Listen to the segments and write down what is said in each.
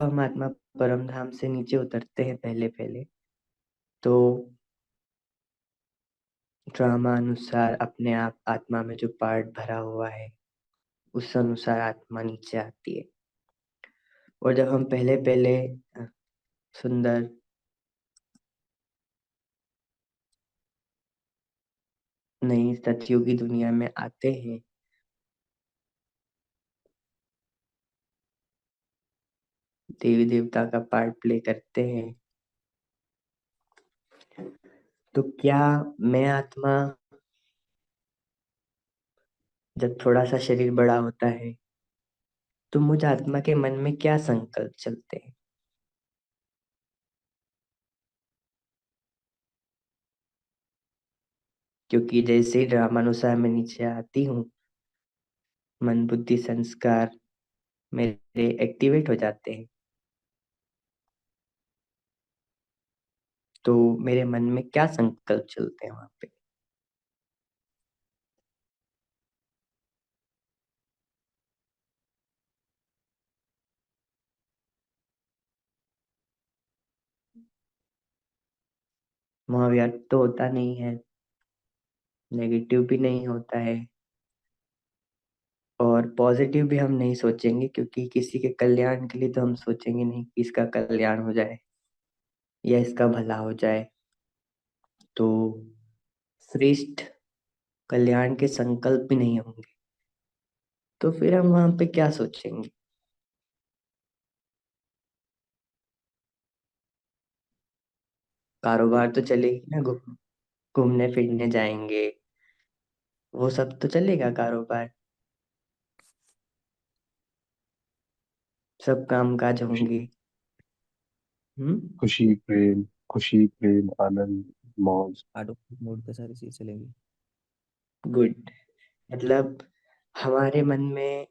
हम आत्मा परम धाम से नीचे उतरते हैं पहले पहले, तो ड्रामा अनुसार अपने आप आत्मा में जो पार्ट भरा हुआ है उस अनुसार आत्मा नीचे आती है। और जब हम पहले पहले सुंदर नई सतयुगी दुनिया में आते हैं, देवी देवता का पार्ट प्ले करते हैं, तो क्या मैं आत्मा जब थोड़ा सा शरीर बड़ा होता है तो मुझ आत्मा के मन में क्या संकल्प चलते हैं? क्योंकि जैसे ही ड्रामानुसार मैं नीचे आती हूँ, मन बुद्धि संस्कार मेरे एक्टिवेट हो जाते हैं, तो मेरे मन में क्या संकल्प चलते हैं वहां पे? वहां व्यर्थ तो होता नहीं है, नेगेटिव भी नहीं होता है, और पॉजिटिव भी हम नहीं सोचेंगे, क्योंकि किसी के कल्याण के लिए तो हम सोचेंगे नहीं कि इसका कल्याण हो जाए या इसका भला हो जाए। तो श्रेष्ठ कल्याण के संकल्प भी नहीं होंगे, तो फिर हम वहां पे क्या सोचेंगे? कारोबार तो चलेगी ना, घूमने फिरने जाएंगे, वो सब तो चलेगा कारोबार, सब काम काज खुशी होंगे। हम्म। खुशी प्रेम, खुशी प्रेम आनंद मौज। ऑटोमेटिक मोड पे सारी चीज चलेंगी। गुड। मतलब हमारे मन में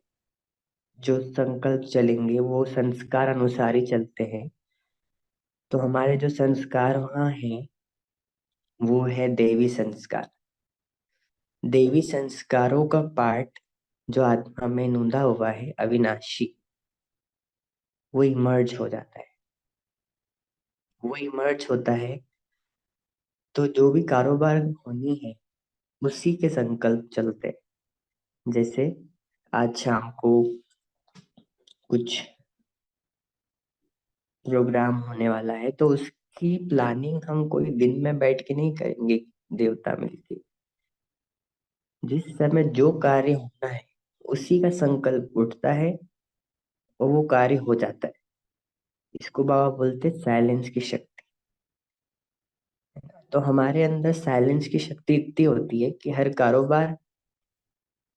जो संकल्प चलेंगे वो संस्कार अनुसार ही चलते हैं, तो हमारे जो संस्कार वहाँ हैं वो है देवी संस्कार। देवी संस्कारों का पार्ट जो आत्मा में नूंदा हुआ है अविनाशी, वो इमर्ज हो जाता है। वो इमर्ज होता है, तो जो भी कारोबार होनी है उसी के संकल्प चलते हैं। जैसे आज शाम को कुछ प्रोग्राम होने वाला है, तो उसकी प्लानिंग हम कोई दिन में बैठ के नहीं करेंगे, देवता मिलके। जिस समय जो कार्य होना है उसी का संकल्प उठता है और वो कार्य हो जाता है। इसको बाबा बोलते साइलेंस की शक्ति। तो हमारे अंदर साइलेंस की शक्ति इतनी होती है कि हर कारोबार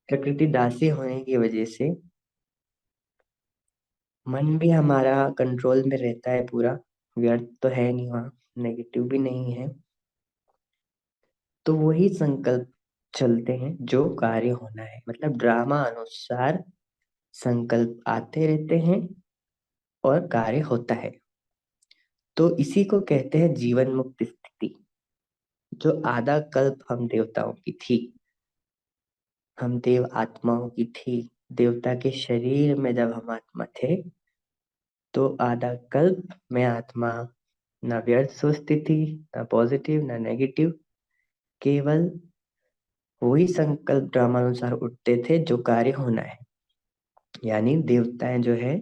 प्रकृति दासी होने की वजह से मन भी हमारा कंट्रोल में रहता है पूरा, व्यर्थ तो है नहीं वहाँ, नेगेटिव भी नहीं है, तो वही संकल्प चलते हैं जो कार्य होना है। मतलब ड्रामा अनुसार संकल्प आते रहते हैं और कार्य होता है। तो इसी को कहते हैं जीवन मुक्त स्थिति। जो आधा कल्प हम देवताओं की थी, हम देव आत्माओं की थी, देवता के शरीर में जब हम आत्मा थे, तो आधा कल्प में आत्मा न व्यर्थ सोचती थी, न पॉजिटिव न नेगेटिव, केवल वही संकल्प ड्रामानुसार उठते थे जो कार्य होना है। यानी देवताएं जो है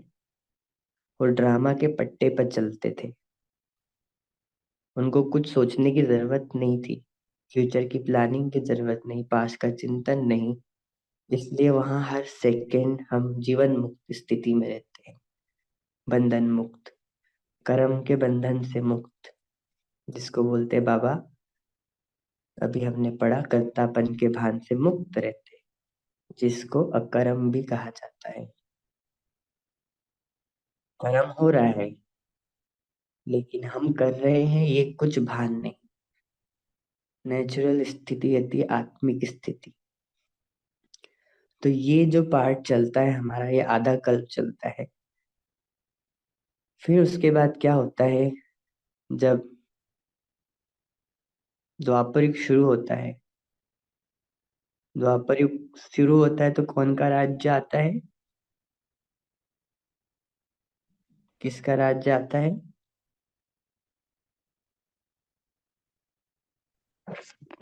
वो ड्रामा के पट्टे पर चलते थे, उनको कुछ सोचने की जरूरत नहीं थी, फ्यूचर की प्लानिंग की जरूरत नहीं, पास्ट का चिंतन नहीं। इसलिए वहां हर सेकंड हम जीवन मुक्त स्थिति में रहते हैं, बंधन मुक्त, कर्म के बंधन से मुक्त, जिसको बोलते हैं बाबा, अभी हमने पढ़ा, कर्तापन के भान से मुक्त रहते हैं, जिसको अकर्म भी कहा जाता है। कर्म हो रहा है लेकिन हम कर रहे हैं ये कुछ भान नहीं। नेचुरल स्थिति रहती है आत्मिक स्थिति। तो ये जो पार्ट चलता है हमारा, ये आधा कल्प चलता है। फिर उसके बाद क्या होता है, जब द्वापर युग शुरू होता है, द्वापर युग शुरू होता है तो कौन का राज्य आता है? किसका राज्य आता है?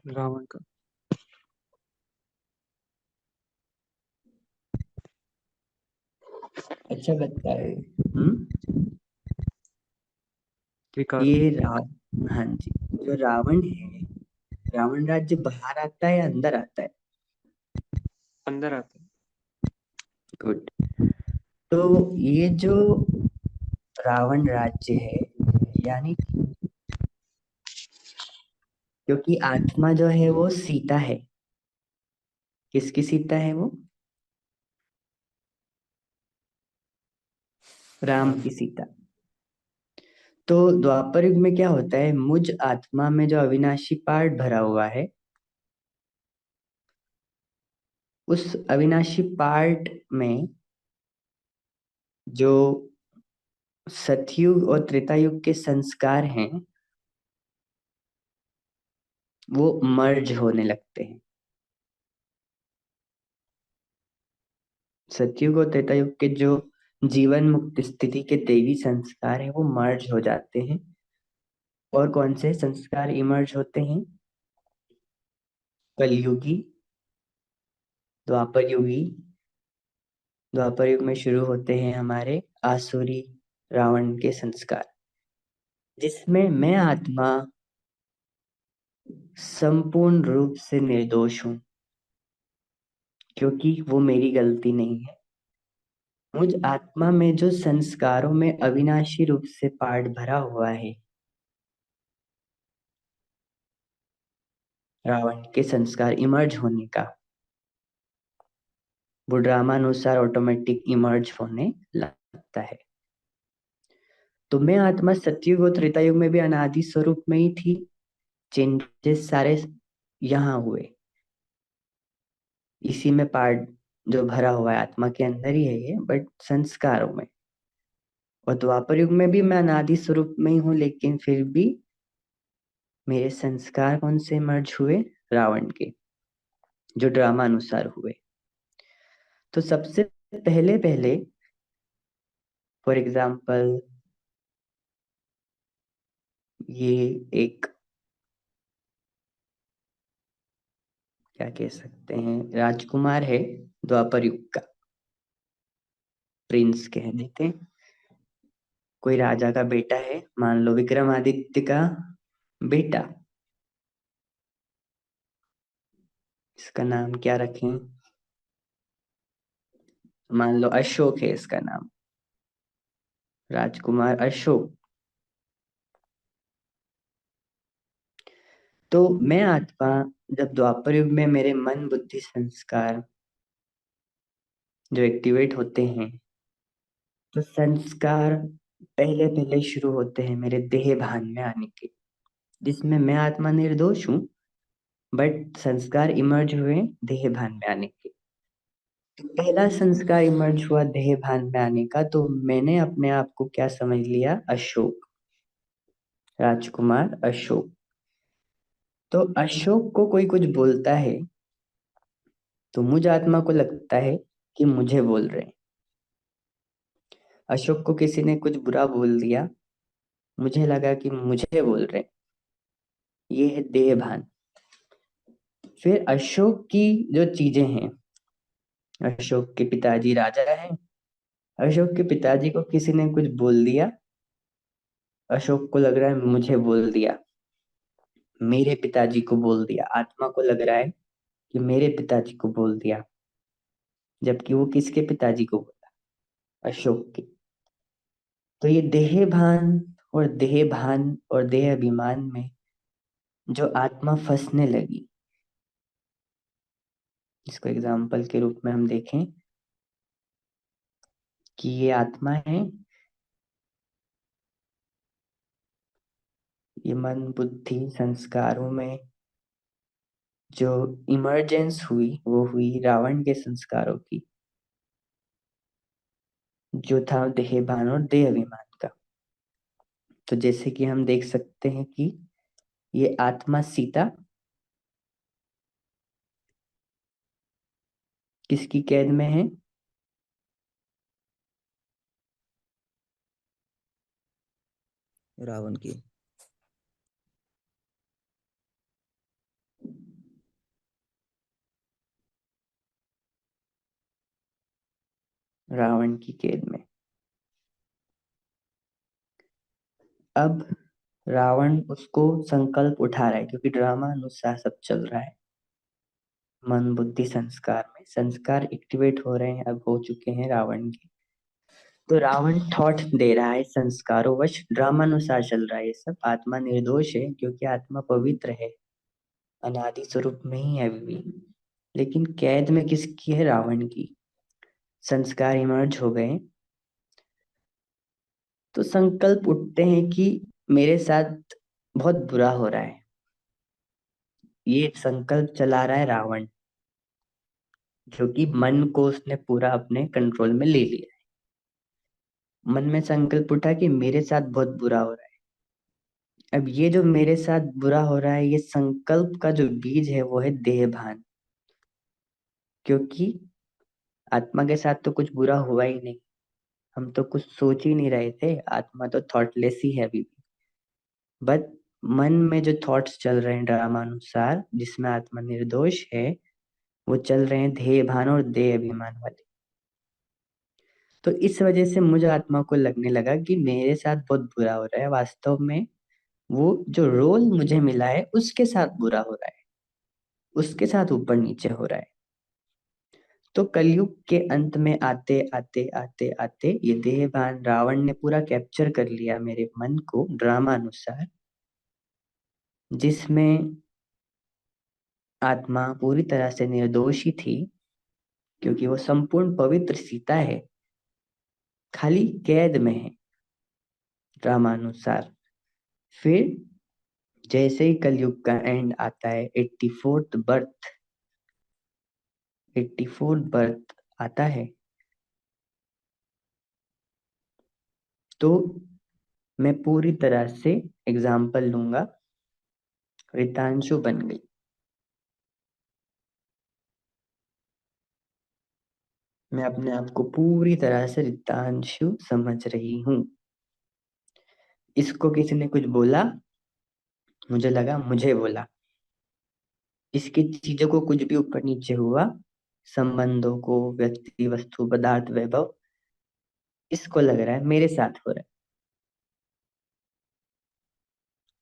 रावण का। अच्छा बताए। हम्म। विकार। ये हाँ जी, जो रावण है, रावण राज्य बाहर आता है या अंदर आता है? अंदर आता है। गुड। तो ये जो रावण राज्य है, यानी क्योंकि आत्मा जो है वो सीता है। किसकी सीता है वो? राम राम। की सीता। तो द्वापर युग में क्या होता है, मुझ आत्मा में जो अविनाशी पार्ट भरा हुआ है, उस अविनाशी पार्ट में जो सतयुग और त्रेता युग के संस्कार हैं, वो मर्ज होने लगते हैं। सतयुग और त्रेता युग के जो जीवन मुक्त स्थिति के दैवी संस्कार हैं, वो मर्ज हो जाते हैं। और कौन से संस्कार इमर्ज होते हैं? कलयुगी, द्वापर युगी। द्वापर युग में शुरू होते हैं हमारे आसुरी रावण के संस्कार, जिसमें मैं आत्मा संपूर्ण रूप से निर्दोष हूँ, क्योंकि वो मेरी गलती नहीं है। मुझ आत्मा में जो संस्कारों में अविनाशी रूप से पार्ट भरा हुआ है, रावण के संस्कार इमर्ज होने का, वो ड्रामानुसार ऑटोमेटिक इमर्ज होने लगता है। तो मैं आत्मा सतयुग और त्रेता युग में भी अनादि स्वरूप में ही थी। चेंजेस सारे यहाँ हुए, इसी में पार्ट जो भरा हुआ है आत्मा के अंदर ही है ये, बट संस्कारों में। और द्वापर युग में भी मैं अनादि स्वरूप में ही हूँ, लेकिन फिर भी मेरे संस्कार कौन से मर्ज हुए? रावण के, जो ड्रामा अनुसार हुए। तो सबसे पहले पहले, फॉर एग्जाम्पल, ये एक, क्या कह सकते हैं, राजकुमार है द्वापर युग का, प्रिंस कह देते हैं। कोई राजा का बेटा है, मान लो विक्रमादित्य का बेटा। इसका नाम क्या रखें? मान लो अशोक है इसका नाम, राजकुमार अशोक। तो मैं आत्मा जब द्वापर युग में मेरे मन बुद्धि संस्कार जो एक्टिवेट होते हैं, तो संस्कार पहले पहले शुरू होते हैं मेरे देह भान में आने के, जिसमें मैं आत्मा निर्दोष हूँ, बट संस्कार इमर्ज हुए देह भान में आने के। तो पहला संस्कार इमर्ज हुआ देह भान में आने का, तो मैंने अपने आप को क्या समझ लिया? अशोक, राजकुमार अशोक। तो अशोक को कोई कुछ बोलता है, तो मुझ आत्मा को लगता है कि मुझे बोल रहे हैं। अशोक को किसी ने कुछ बुरा बोल दिया, मुझे लगा कि मुझे बोल रहे हैं। ये है देह भान। फिर अशोक की जो चीजें हैं, अशोक के पिताजी राजा हैं, अशोक के पिताजी को किसी ने कुछ बोल दिया, अशोक को लग रहा है मुझे बोल दिया, मेरे पिताजी को बोल दिया। आत्मा को लग रहा है कि मेरे पिताजी को बोल दिया, जबकि वो किसके पिताजी को बोला? अशोक के। तो ये देह भान और देह अभिमान में जो आत्मा फंसने लगी, इसको एग्जाम्पल के रूप में हम देखें कि ये आत्मा है, ये मन बुद्धि संस्कारों में जो इमर्जेंस हुई, वो हुई रावण के संस्कारों की, जो था देह भान और देह अभिमान का। तो जैसे कि हम देख सकते हैं कि ये आत्मा सीता किसकी कैद में है? रावण की। रावण की कैद में। अब रावण उसको संकल्प उठा रहा है, क्योंकि ड्रामा अनुसार सब चल रहा है। मन बुद्धि संस्कार में संस्कार एक्टिवेट हो रहे हैं, अब हो चुके हैं रावण के। तो रावण थॉट दे रहा है, संस्कारों वश ड्रामानुसार चल रहा है ये सब। आत्मा निर्दोष है, क्योंकि आत्मा पवित्र है, अनादि स्वरूप में ही है अभी भी। लेकिन कैद में किसकी है? रावण की। संस्कार इमर्ज हो गए, तो संकल्प उठते हैं कि मेरे साथ बहुत बुरा हो रहा है। ये संकल्प चला रहा है रावण, जो कि मन को उसने पूरा अपने कंट्रोल में ले लिया है। मन में संकल्प उठा कि मेरे साथ बहुत बुरा हो रहा है। अब ये जो मेरे साथ बुरा हो रहा है, ये संकल्प का जो बीज है वो है देह भान। क्योंकि आत्मा के साथ तो कुछ बुरा हुआ ही नहीं, हम तो कुछ सोच ही नहीं रहे थे, आत्मा तो थॉटलेस ही है अभी भी। बट मन में जो थॉट्स चल रहे हैं ड्रामा अनुसार, जिसमें आत्मा निर्दोष है, वो चल रहे हैं ध्येय भान और देह अभिमान वाले। तो इस वजह से मुझे आत्मा को लगने लगा कि मेरे साथ बहुत बुरा हो रहा है। वास्तव में वो जो रोल मुझे मिला है उसके साथ बुरा हो रहा है, उसके साथ ऊपर नीचे हो रहा है। तो कलयुग के अंत में आते आते आते आते ये देहभान रावण ने पूरा कैप्चर कर लिया मेरे मन को ड्रामा अनुसार, जिसमें आत्मा पूरी तरह से निर्दोष ही थी, क्योंकि वो संपूर्ण पवित्र सीता है, खाली कैद में है ड्रामा अनुसार। फिर जैसे ही कलयुग का एंड आता है, 84th बर्थ आता है, तो मैं पूरी तरह से एग्जाम्पल लूंगा, रितांशु बन गई। मैं अपने आप को पूरी तरह से रितांशु समझ रही हूँ। इसको किसी ने कुछ बोला, मुझे लगा मुझे बोला। इसकी चीजों को कुछ भी ऊपर नीचे हुआ, संबंधों को, व्यक्ति वस्तु पदार्थ वैभव, इसको लग रहा है मेरे साथ हो रहा है।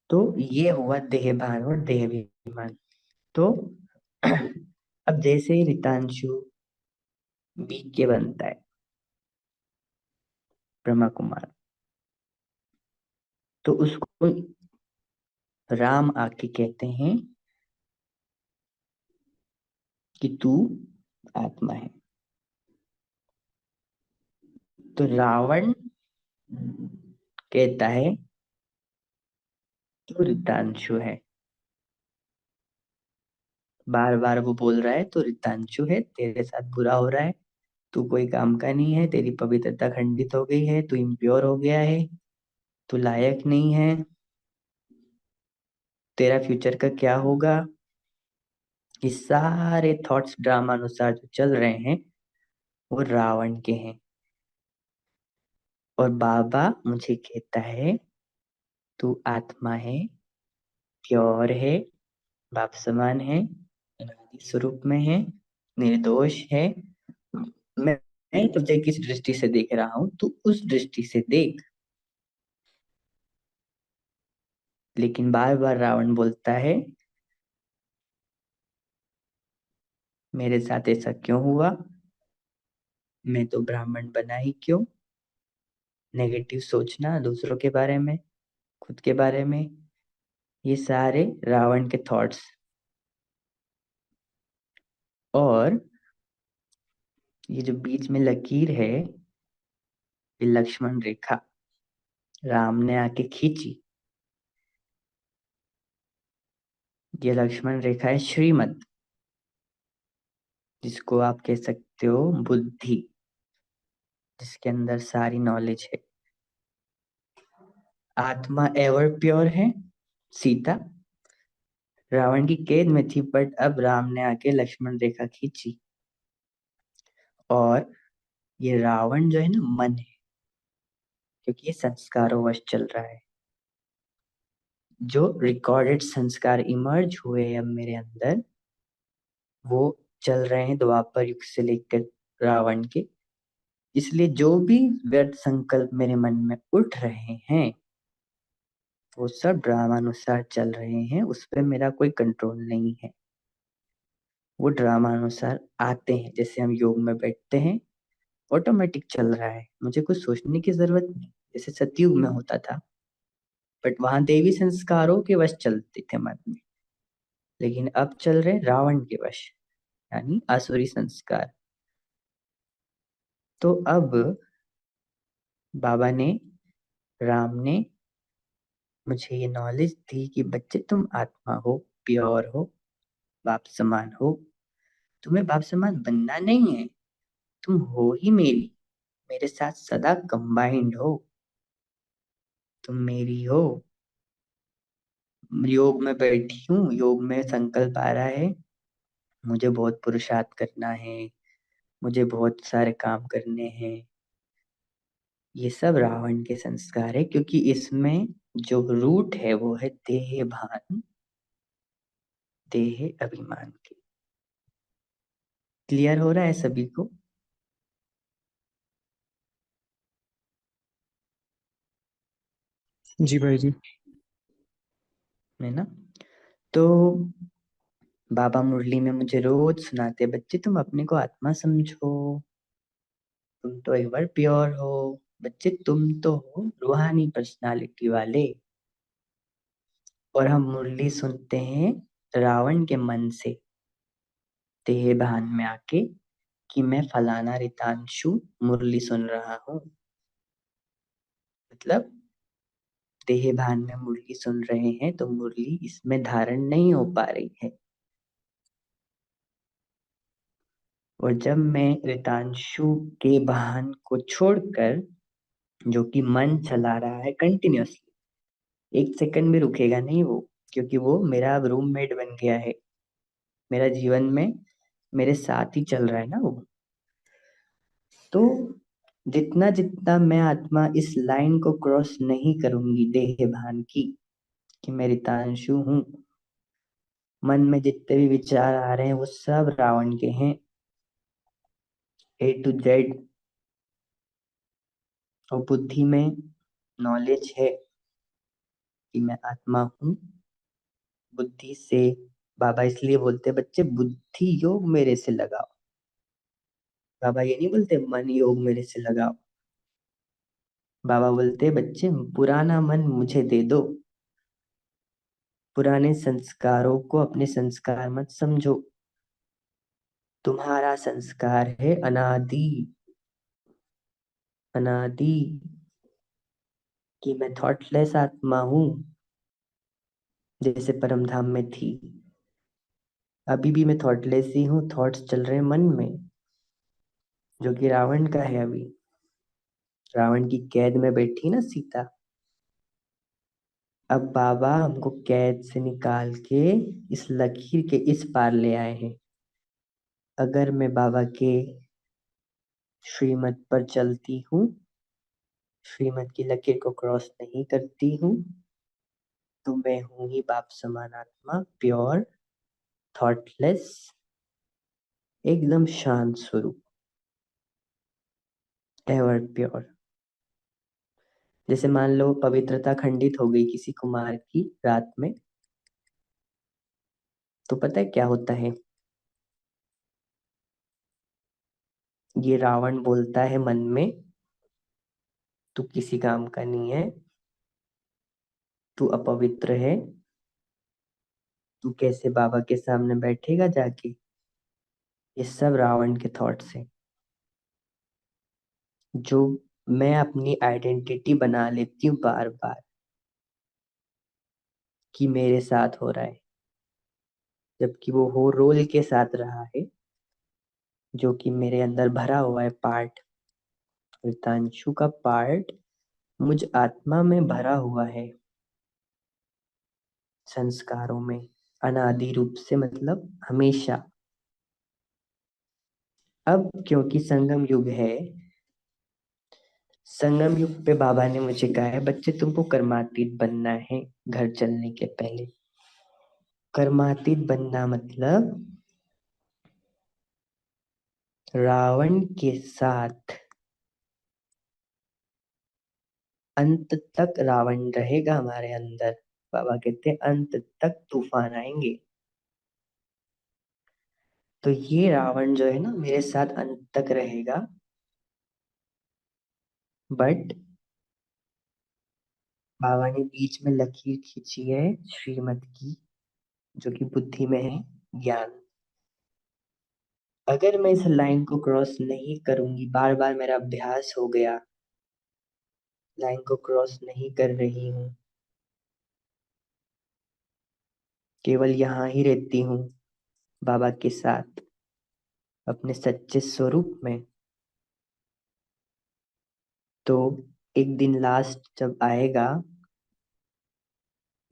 तो ये हुआ देहभान और देहाभिमान। तो अब जैसे ही रितांशु बीके बनता है, ब्रह्मा कुमार, तो उसको राम आके कहते हैं कि तू आत्मा है। तो रावण कहता है तू रितांशु है। बार बार वो बोल रहा है तू रितांशु है, तेरे साथ बुरा हो रहा है, तू कोई काम का नहीं है, तेरी पवित्रता खंडित हो गई है, तू इम्प्योर हो गया है, तू लायक नहीं है, तेरा फ्यूचर का क्या होगा। ये सारे थॉट्स ड्रामा अनुसार जो चल रहे हैं वो रावण के हैं। और बाबा मुझे कहता है तू आत्मा है, प्योर है, बाप समान है, अनादि स्वरूप में है, निर्दोष है। मैं तुझे किस दृष्टि से देख रहा हूं, तू उस दृष्टि से देख। लेकिन बार बार रावण बोलता है मेरे साथ ऐसा क्यों हुआ, मैं तो ब्राह्मण बना ही क्यों। नेगेटिव सोचना दूसरों के बारे में, खुद के बारे में, ये सारे रावण के थॉट्स। और ये जो बीच में लकीर है, ये लक्ष्मण रेखा राम ने आके खींची। ये लक्ष्मण रेखा है श्रीमत, जिसको आप कह सकते हो बुद्धि, जिसके अंदर सारी नॉलेज है। आत्मा एवर प्योर है सीता, रावण की कैद में थी, बट अब राम ने आके लक्ष्मण रेखा खींची। और ये रावण जो है ना मन है, क्योंकि ये संस्कारों वश चल रहा है। जो रिकॉर्डेड संस्कार इमर्ज हुए अब मेरे अंदर, वो चल रहे हैं द्वापर युग से लेकर रावण के। इसलिए जो भी व्यर्थ संकल्प मेरे मन में उठ रहे हैं, वो सब ड्रामानुसार चल रहे हैं, उस पर मेरा कोई कंट्रोल नहीं है। वो ड्रामानुसार आते हैं, जैसे हम योग में बैठते हैं, ऑटोमेटिक चल रहा है, मुझे कुछ सोचने की जरूरत नहीं, जैसे सतयुग में होता था। बट वहां देवी संस्कारों के वश चलते थे मन में, लेकिन अब चल रहे रावण के वश, यानी आसुरी संस्कार। तो अब बाबा ने, राम ने मुझे ये नॉलेज दी कि बच्चे तुम आत्मा हो, प्योर हो, बाप समान हो। तुम्हें बाप समान बनना नहीं है, तुम हो ही मेरी, मेरे साथ सदा कंबाइंड हो, तुम मेरी हो। योग में बैठी हूँ, योग में संकल्प आ रहा है, मुझे बहुत पुरुषार्थ करना है, मुझे बहुत सारे काम करने हैं। ये सब रावण के संस्कार है, क्योंकि इसमें जो रूट है वो है देह भान, देह अभिमान की। क्लियर हो रहा है सभी को? जी भाई जी। है ना? तो बाबा मुरली में मुझे रोज सुनाते, बच्चे तुम अपने को आत्मा समझो, तुम तो एक बार प्योर हो, बच्चे तुम तो हो रूहानी पर्सनालिटी वाले। और हम मुरली सुनते हैं रावण के मन से, देह भान में आके, कि मैं फलाना रितांशु मुरली सुन रहा हूँ। मतलब देह भान में मुरली सुन रहे हैं, तो मुरली इसमें धारण नहीं हो पा रही है। और जब मैं रितांशु के भान को छोड़कर, जो कि मन चला रहा है कंटिन्यूअसली, एक सेकंड भी रुकेगा नहीं वो, क्योंकि वो मेरा अब रूममेट बन गया है, मेरा जीवन में मेरे साथ ही चल रहा है ना वो। तो जितना जितना मैं आत्मा इस लाइन को क्रॉस नहीं करूंगी देह भान की, कि मैं रितांशु हूँ, मन में जितने भी विचार आ रहे हैं वो सब रावण के हैं, A to Z। और बुद्धि में नॉलेज है कि मैं आत्मा हूँ, बुद्धि से, बाबा इसलिए बोलते बच्चे बुद्धि योग मेरे से लगाओ। बाबा ये नहीं बोलते मन योग मेरे से लगाओ, बाबा बोलते बच्चे पुराना मन मुझे दे दो, पुराने संस्कारों को अपने संस्कार मत समझो। तुम्हारा संस्कार है अनादि, अनादि, कि मैं थॉटलेस आत्मा हूँ, जैसे परमधाम में थी। अभी भी मैं थॉटलेस ही हूँ, थॉट्स चल रहे हैं मन में, जो कि रावण का है अभी। रावण की कैद में बैठी ना सीता, अब बाबा हमको कैद से निकाल के इस लकीर के इस पार ले आए हैं। अगर मैं बाबा के श्रीमत पर चलती हूँ, श्रीमत की लकीर को क्रॉस नहीं करती हूँ, तो मैं हूँ ही बाप समान आत्मा, प्योर, थॉटलेस, एकदम शांत स्वरूप, एवर प्योर। जैसे मान लो पवित्रता खंडित हो गई किसी कुमार की रात में, तो पता है क्या होता है? ये रावण बोलता है मन में, तू किसी काम का नहीं है, तू अपवित्र है, तू कैसे बाबा के सामने बैठेगा जाके। ये सब रावण के थॉट्स हैं, जो मैं अपनी आइडेंटिटी बना लेती हूँ बार बार, कि मेरे साथ हो रहा है, जबकि वो हो रोल के साथ रहा है, जो कि मेरे अंदर भरा हुआ है पार्ट, हितांशु का पार्ट मुझ आत्मा में भरा हुआ है, संस्कारों में, अनादि रूप से, मतलब हमेशा। अब क्योंकि संगम युग है, संगम युग पे बाबा ने मुझे कहा है, बच्चे तुमको कर्मातीत बनना है घर चलने के पहले। कर्मातीत बनना मतलब रावण के साथ अंत तक रावण रहेगा हमारे अंदर। बाबा कहते हैं अंत तक तूफान आएंगे। तो ये रावण जो है ना मेरे साथ अंत तक रहेगा। बट बाबा ने बीच में लकीर खींची है श्रीमत की, जो कि बुद्धि में है, ज्ञान। अगर मैं इस लाइन को क्रॉस नहीं करूंगी, बार बार मेरा अभ्यास हो गया, लाइन को क्रॉस नहीं कर रही हूँ, केवल यहाँ ही रहती हूँ बाबा के साथ अपने सच्चे स्वरूप में, तो एक दिन लास्ट जब आएगा,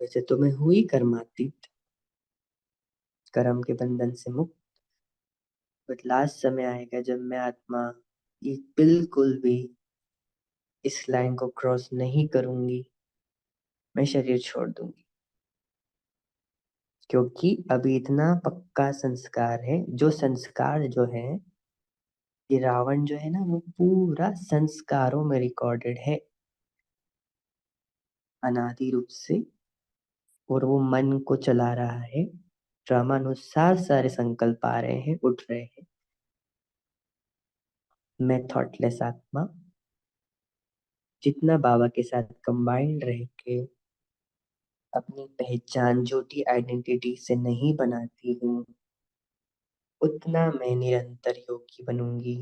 वैसे तो मैं हुई कर्मातीत, कर्म के बंधन से मुक्त, बट लास्ट समय आएगा जब मैं आत्मा ये बिल्कुल भी इस लाइन को क्रॉस नहीं करूंगी, मैं शरीर छोड़ दूंगी। क्योंकि अभी इतना पक्का संस्कार है, जो संस्कार जो है, ये रावण जो है ना वो पूरा संस्कारों में रिकॉर्डेड है अनादि रूप से, और वो मन को चला रहा है, ड्रामानुसार सारे संकल्प आ रहे हैं, उठ रहे हैं। मैं थॉटलेस आत्मा जितना बाबा के साथ कंबाइंड रह के अपनी पहचान झूठी आइडेंटिटी से नहीं बनाती हूँ, उतना मैं निरंतर योगी बनूंगी,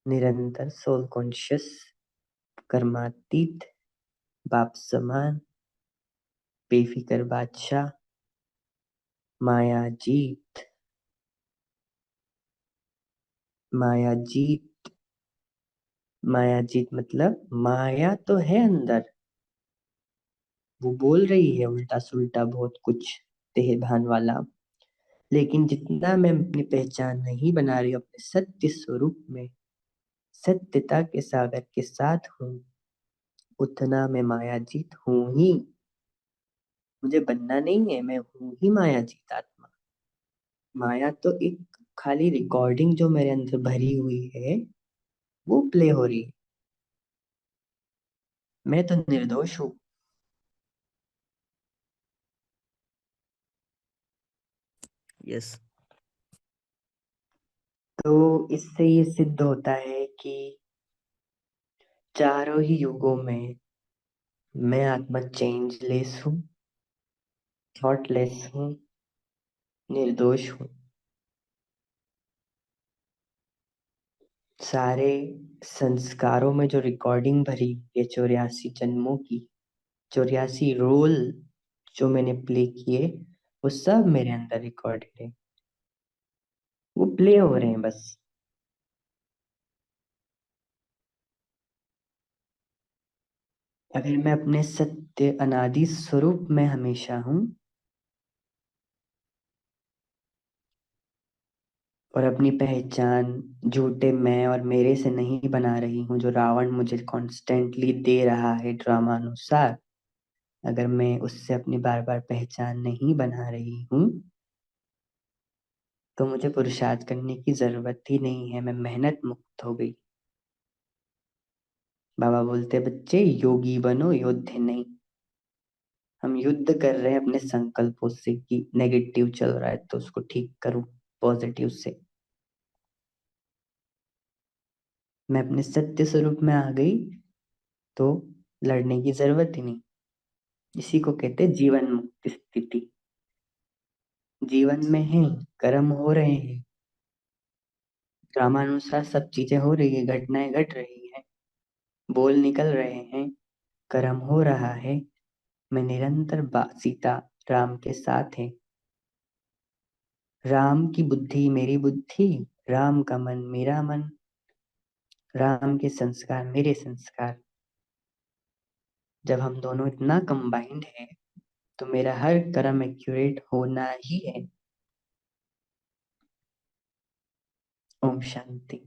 निरंतर सोल कॉन्शियस, कर्मातीत, बाप समान, बेफिक्र बादशाह, माया जीत। माया जीत, माया जीत मतलब माया तो है अंदर, वो बोल रही है उल्टा सुल्टा बहुत कुछ देह भान वाला, लेकिन जितना मैं अपनी पहचान नहीं बना रही हूँ अपने सत्य स्वरूप में, सत्यता के सागर के साथ हूँ, उतना मैं माया जीत हूँ ही। मुझे बनना नहीं है, मैं हूँ ही माया जीत आत्मा। माया तो एक खाली रिकॉर्डिंग जो मेरे अंदर भरी हुई है, वो प्ले हो रही है। मैं तो निर्दोष हूँ। यस। तो इससे ये सिद्ध होता है कि चारों ही युगों में मैं आत्मा चेंजलेस हूँ, थॉटलेस हूँ, निर्दोष हूँ। सारे संस्कारों में जो रिकॉर्डिंग भरी ये 84 जन्मों की, 84 रोल जो मैंने प्ले किए, वो सब मेरे अंदर रिकॉर्डेड है, वो प्ले हो रहे हैं बस। अगर मैं अपने सत्य अनादि स्वरूप में हमेशा हूँ और अपनी पहचान झूठे मैं और मेरे से नहीं बना रही हूँ, जो रावण मुझे कॉन्स्टेंटली दे रहा है ड्रामा अनुसार, अगर मैं उससे अपनी बार बार पहचान नहीं बना रही हूँ, तो मुझे पुरुषार्थ करने की जरूरत ही नहीं है, मैं मेहनत मुक्त हो गई। बाबा बोलते बच्चे योगी बनो, योद्धे नहीं। हम युद्ध कर रहे हैं अपने संकल्पों से कि नेगेटिव चल रहा है तो उसको ठीक करूं पॉजिटिव से। मैं अपने सत्य स्वरूप में आ गई तो लड़ने की जरूरत ही नहीं। इसी को कहते हैं जीवन मुक्त स्थिति। जीवन में है, कर्म हो रहे हैं, क्रमानुसार सब चीजें हो रही है, घटनाएं घट रही हैं, बोल निकल रहे हैं, कर्म हो रहा है। मैं निरंतर सीता राम के साथ है। राम की बुद्धि मेरी बुद्धि, राम का मन मेरा मन, राम के संस्कार मेरे संस्कार। जब हम दोनों इतना कंबाइंड है तो मेरा हर कर्म एक्यूरेट होना ही है। ओम शांति।